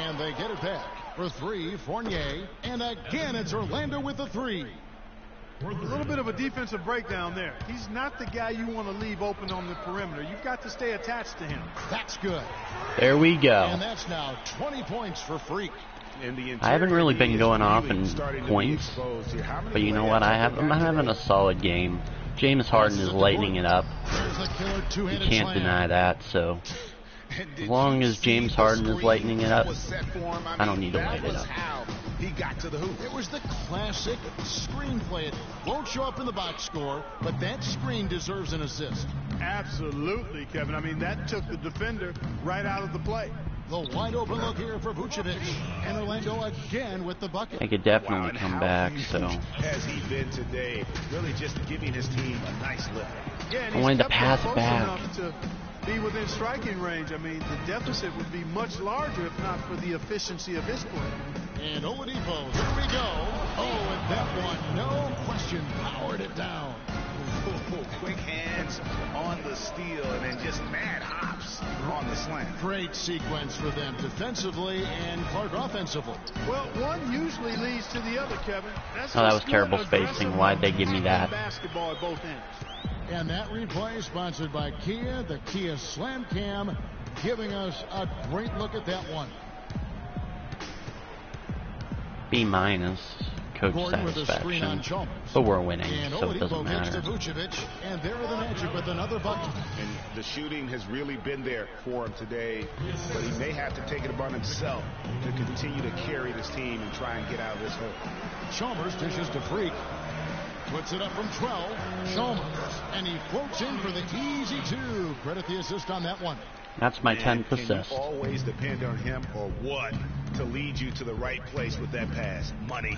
And they get it back for three, Fournier. And again, it's Orlando with the three. A little bit of a defensive breakdown there. He's not the guy you want to leave open on the perimeter. You've got to stay attached to him. That's good. There we go. And that's now 20 points for Freak. I haven't really been going off in points, but you know what? I'm having a solid game. James Harden is lighting it up. You can't deny that, so as long as James Harden is lighting it up, I don't need to light it up. He got to the hoop. It was the classic screenplay. It won't show up in the box score, but that screen deserves an assist. Absolutely, Kevin. I mean, that took the defender right out of the play. The wide open look here for Vucevic. And Orlando again with the bucket. I could definitely come back, so. Has he been today? Really just giving his team a nice lift. Yeah, I wanted to pass it back. To be within striking range. I mean, the deficit would be much larger if not for the efficiency of his play. And Oladipo, here we go. Oh, and that one, no question, powered it down. Quick hands on the steal and then just mad hops on the slant. Great sequence for them defensively and Clark offensively. Well, one usually leads to the other, Kevin. That's that was terrible spacing. Why'd they give me that? Basketball at both ends. And that replay sponsored by Kia, the Kia Slam Cam, giving us a great look at that one. B-, coach satisfaction, but we're winning, so it doesn't matter. And there are the Magic with another bucket. And the shooting has really been there for him today, but he may have to take it upon himself to continue to carry this team and try and get out of this hole. Chalmers dishes to Freak. Puts it up from 12. Chalmers. And he floats in for the easy two. Credit the assist on that one. That's my 10th assist. Can you always depend on him or what to lead you to the right place with that pass? Money.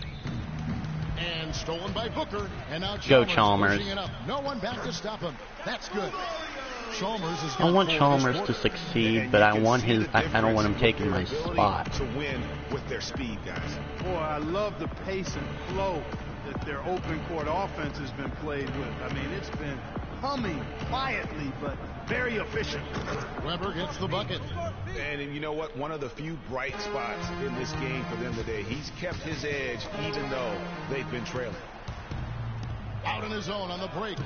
And stolen by Booker. And now Chalmers. Pushing it up. No one back to stop him. That's good. Chalmers is I want Chalmers to succeed, but I want his. I don't want him taking my spot. To win with their speed, guys. Boy, I love the pace and flow that their open court offense has been played with. I mean, it's been humming quietly, but very efficient. Weber gets the bucket. And you know what? One of the few bright spots in this game for them today. He's kept his edge even though they've been trailing. Out in his own on the break.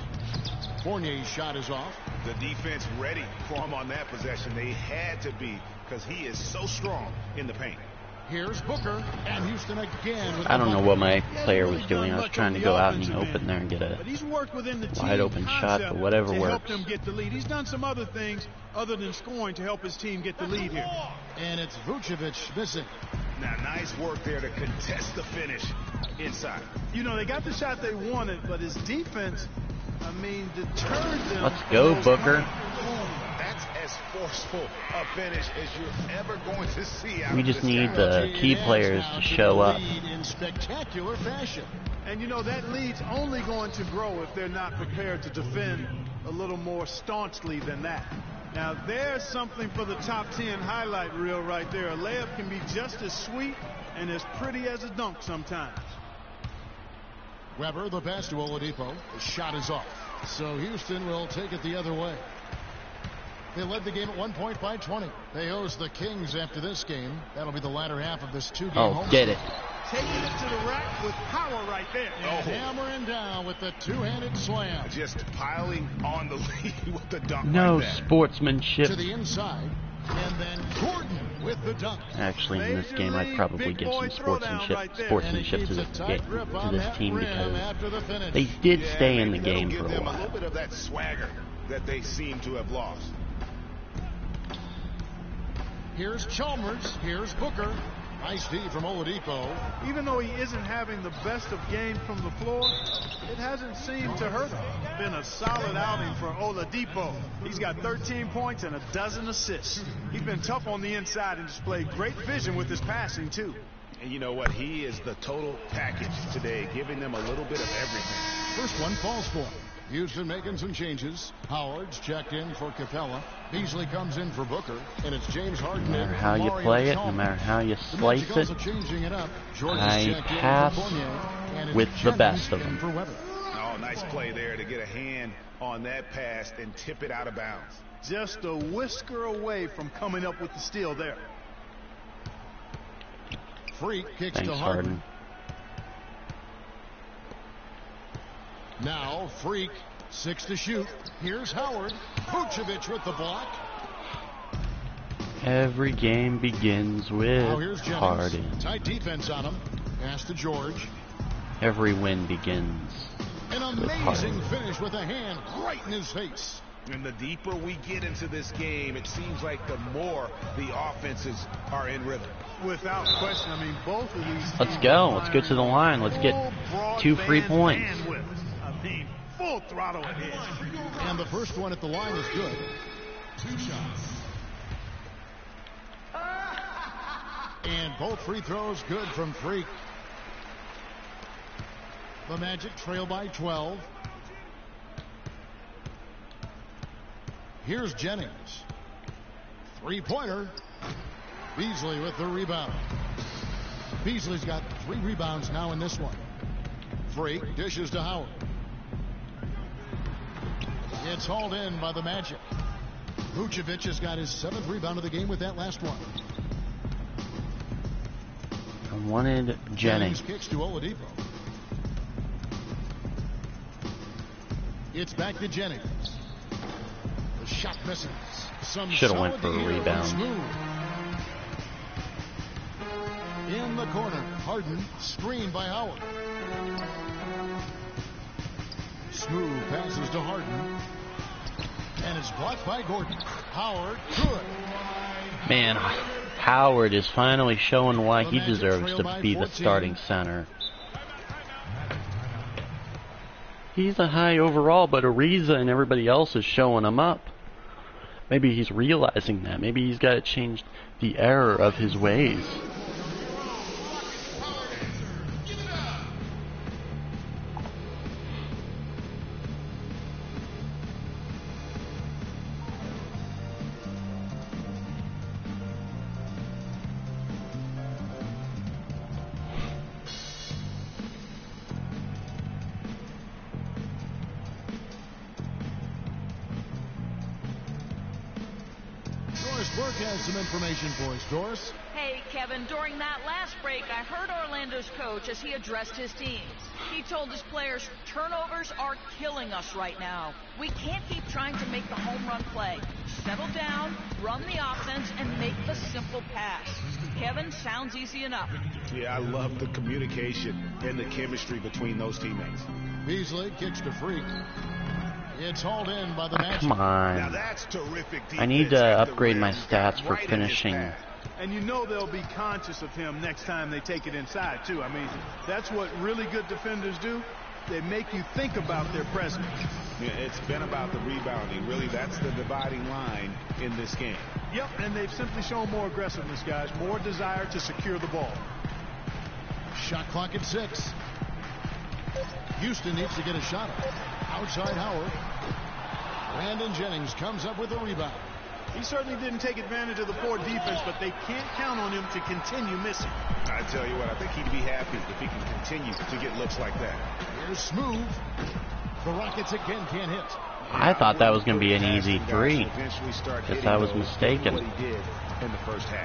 Fournier's shot is off. The defense ready for him on that possession. They had to be because he is so strong in the paint. Here's Booker and Houston again. I don't know what my player was doing. I was trying to go out in the open there and get a wide open shot, but whatever works. Help them get the lead. He's done some other things other than scoring to help his team get the lead here. And it's Vucevic missing. Now, nice work there to contest the finish inside. You know, they got the shot they wanted, but his defense, I mean, deterred them. Let's go, Booker. That's as forceful a finish as you're ever going to see. We just need the key players to show up. In spectacular fashion. And you know, that lead's only going to grow if they're not prepared to defend a little more staunchly than that. Now, there's something for the top 10 highlight reel right there. A layup can be just as sweet and as pretty as a dunk sometimes. Weber, the pass to Oladipo. The shot is off. So Houston will take it the other way. They led the game at 1 point by 20. They host the Kings after this game. That'll be the latter half of this two-game home. Get it. Taking it to the rack with power right there. And hammering down with the two-handed slam. Just piling on the lead with the dunk. No like that. Sportsmanship. To the inside. And then Gordon with the dunk. Actually, in this game, I'd probably give some sportsmanship to this team because they did stay in the game for a while. A little bit of that swagger that they seem to have lost. Here's Chalmers. Here's Booker. Nice D from Oladipo. Even though he isn't having the best of games from the floor, it hasn't seemed to hurt him. It's been a solid outing for Oladipo. He's got 13 points and a dozen assists. He's been tough on the inside and displayed great vision with his passing, too. And you know what? He is the total package today, giving them a little bit of everything. First one falls for him. Houston making some changes. Howard's checked in for Capella. Beasley comes in for Booker. And it's James Harden. No matter how you play it, no matter how you slice it, I pass with the best of them. Oh, nice play there to get a hand on that pass and tip it out of bounds. Just a whisker away from coming up with the steal there. Freak kicks Thanks, to Harden. Now Freak, 6 to shoot. Here's Howard. Vucevic with the block. Every game begins with Harden. Tight defense on him. Pass to George. Every win begins An amazing finish with a hand right in his face. And the deeper we get into this game, it seems like the more the offenses are in rhythm. Without question, I mean, both of these. Let's go. Let's get to the line. Let's get 2 free points. I mean, full throttle ahead. And the first one at the line is good. 2 shots. And both free throws good from Freak. The Magic trail by 12. Here's Jennings. 3-pointer. Beasley with the rebound. Beasley's got 3 rebounds now in this one. Freak dishes to Howard. It's hauled in by the Magic. Vucevic has got his 7th rebound of the game with that last one. I wanted Jennings. Kicks to Oladipo. It's back to Jennings. The shot misses. Should have went for a rebound. In the corner, Harden screened by Howard. Smooth passes to Harden. And it's blocked by Gordon. Howard, good. Man, Howard is finally showing why he deserves to be the starting center. He's a high overall, but Ariza and everybody else is showing him up. Maybe he's realizing that. Maybe he's got to change the error of his ways. Burke has some information for us. Doris? Hey, Kevin, during that last break, I heard Orlando's coach as he addressed his team. He told his players, turnovers are killing us right now. We can't keep trying to make the home run play. Settle down, run the offense, and make the simple pass. Kevin, sounds easy enough. Yeah, I love the communication and the chemistry between those teammates. Beasley kicks to Freak. It's hauled in by the Magic. Come on. Now that's terrific defense. I need to upgrade my stats for finishing. And you know they'll be conscious of him next time they take it inside, too. I mean, that's what really good defenders do. They make you think about their presence. Yeah, it's been about the rebounding. Really, that's the dividing line in this game. Yep, and they've simply shown more aggressiveness, guys. More desire to secure the ball. Shot clock at 6. Houston needs to get a shot up. Outside Howard. Brandon Jennings comes up with a rebound. He certainly didn't take advantage of the poor defense, but they can't count on him to continue missing. I tell you what, I think he'd be happy if he can continue to get looks like that. Here's Smooth. The Rockets again can't hit. I thought that was going to be an easy 3. Guess I was mistaken.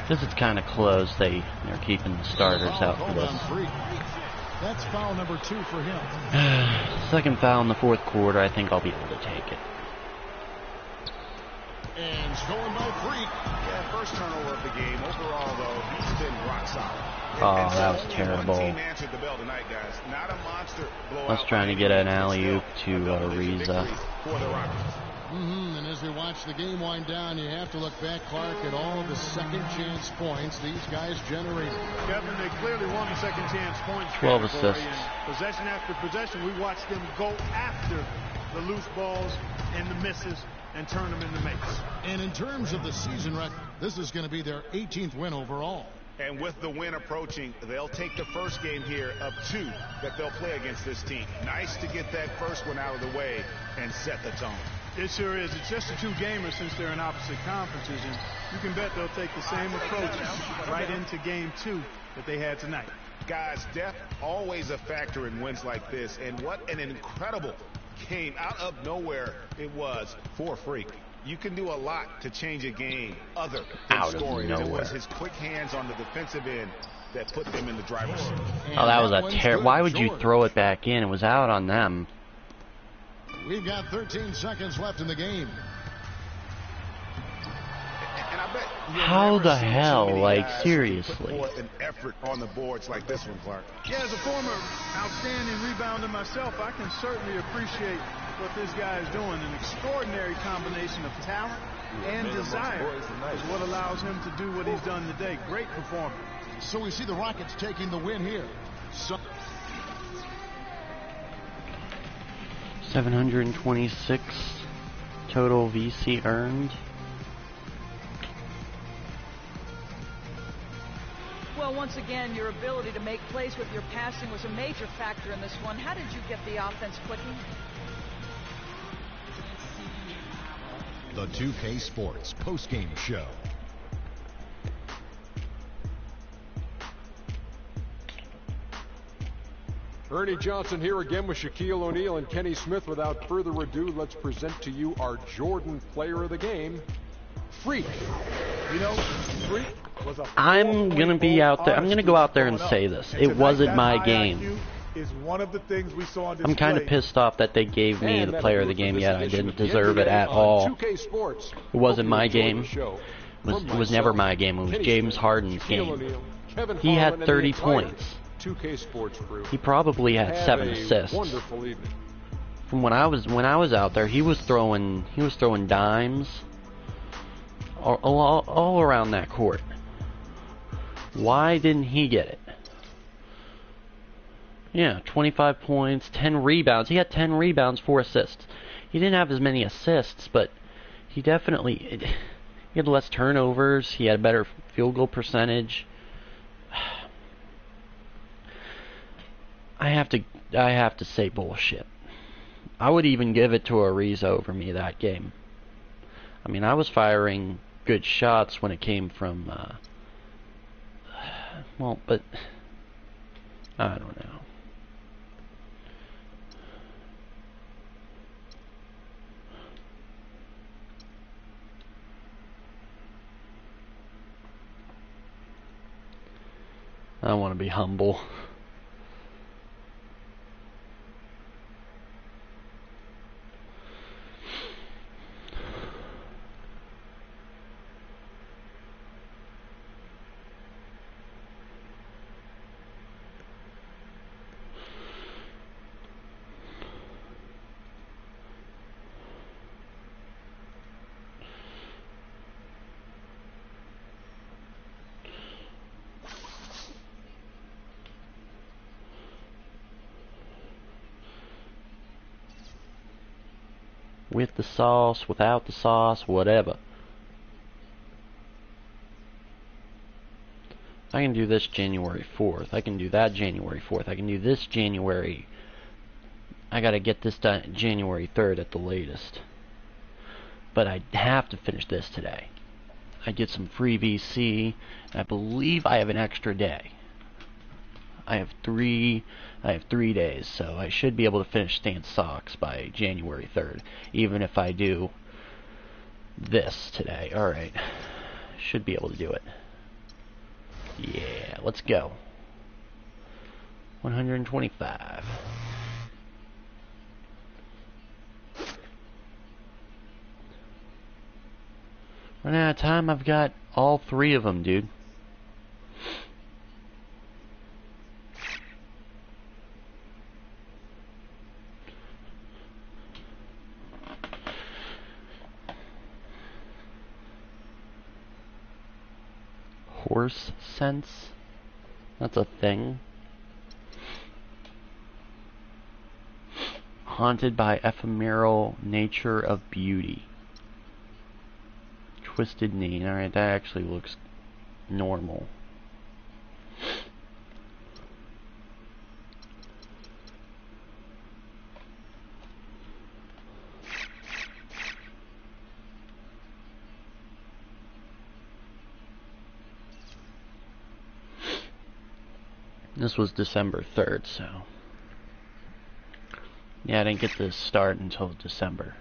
This is kind of close. They're keeping the starters out for this. That's foul number 2 for him. Second foul in the 4th quarter. I think I'll be able to take it. And stolen by Freak. Yeah, first turnover of the game. Overall, though, he's been rock solid. Oh, that was terrible. Team answered the bell tonight, guys. Not a monster blowout. I was trying to get an alley-oop to Ariza. And as we watch the game wind down, you have to look back, Clark, at all of the second chance points these guys generated. Kevin, they clearly won the second chance points. 12 assists. Possession after possession, we watched them go after the loose balls and the misses and turn them into makes. And in terms of the season record, this is going to be their 18th win overall. And with the win approaching, they'll take the first game here of 2 that they'll play against this team. Nice to get that first one out of the way and set the tone. It sure is. It's just a 2-gamer since they're in opposite conferences, and you can bet they'll take the same approach right into game 2 that they had tonight. Guys, depth always a factor in wins like this, and what an incredible game out of nowhere it was for Freak. You can do a lot to change a game other than Out of scoring. It nowhere. was his quick hands on the defensive end that put them in the driver's seat. Oh, that was a why would you throw it back in? It was out on them. We've got 13 seconds left in the game. And I bet How the hell? Like, seriously. Put forth an effort on the boards like this one, Clark. Yeah, as a former outstanding rebounder myself, I can certainly appreciate what this guy is doing. An extraordinary combination of talent and desire is what allows him to do what he's done today. Great performance. So we see the Rockets taking the win here. 726 total VC earned. Well, once again, your ability to make plays with your passing was a major factor in this one. How did you get the offense clicking? The 2K Sports postgame show. Ernie Johnson here again with Shaquille O'Neal and Kenny Smith. Without further ado, let's present to you our Jordan Player of the Game, Freak. You know, Freak was a I'm gonna be out there. I'm gonna go out there and say this. It wasn't my game. Is one of the things we saw on display. I'm kind of pissed off that they gave me the Player of the Game, yet I didn't deserve it at all. It wasn't my game. It was never my game. It was James Harden's game. He had 30 points. 2K Sports Crew. He probably had 7 assists. Wonderful evening. From when I was out there, he was throwing dimes all around that court. Why didn't he get it? Yeah, 25 points, 10 rebounds. He had 10 rebounds, 4 assists. He didn't have as many assists, but he definitely he had less turnovers. He had a better field goal percentage. I have to say bullshit. I would even give it to Ariza over me that game. I mean, I was firing good shots when it came from well, but I don't know. I want to be humble. With the sauce, without the sauce, whatever. I can do this January 4th. I can do that January 4th. I can do this January. I gotta get this done January 3rd at the latest. But I have to finish this today. I get some free VC. And I believe I have an extra day. I have three days, so I should be able to finish Stan Socks by January 3rd, even if I do this today. Alright. Should be able to do it. Yeah, let's go. 125. Running out of time, I've got all 3 of them, dude. Horse sense? That's a thing. Haunted by ephemeral nature of beauty. Twisted knee. Alright, that actually looks normal. This was December 3rd, so... yeah, I didn't get to start until December.